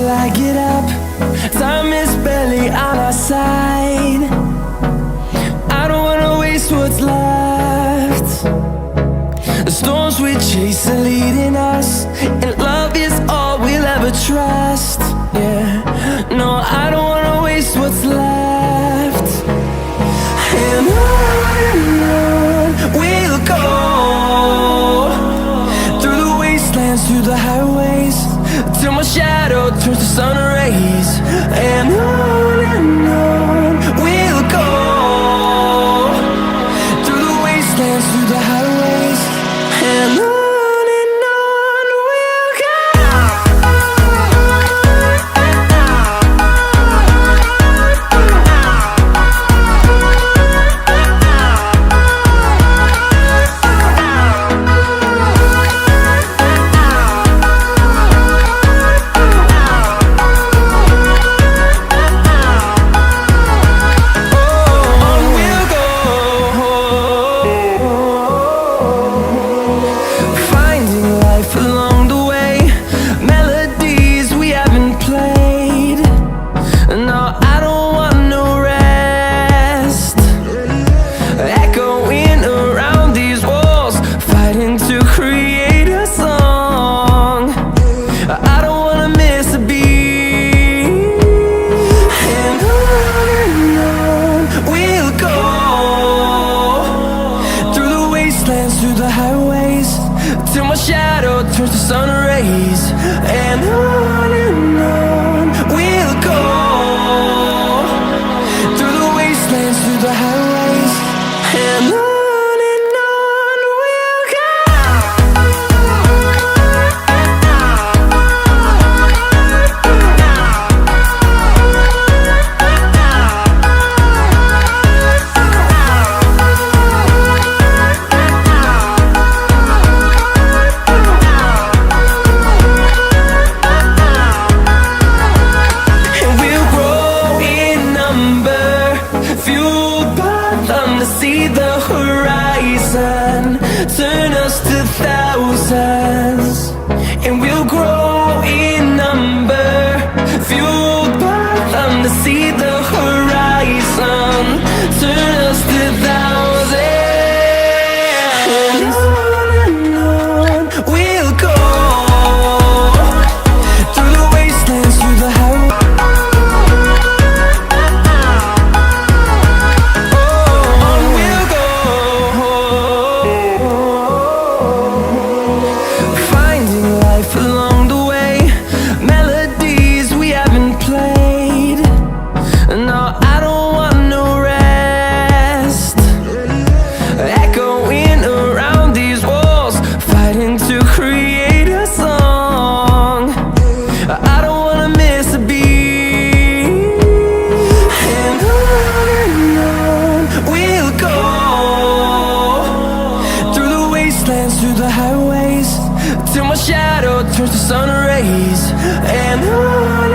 I get up. Time is barely on our side. I don't wanna waste what's left. The storms we chase are leading us, and love is all we'll ever trust. Yeah, no, I don't wanna waste what's left. And on we'll go, through the wastelands, through the highways, till my shadow turns to sun rays. And on we'll go, through the wastelands, through the highways, and on. Through the highways, till my shadow turns to sun rays. And on we'll go, through the wastelands, through the highways, and on. See the horizon turn us to thousands, and we'll grow in number, fueled by them. To see the horizon turn us to thousands, and on we'll go, through the wastelands, through the highways. To create a song, I don't wanna miss a beat. And on we'll go, through the wastelands, through the highways, till my shadow turns to sun rays. And on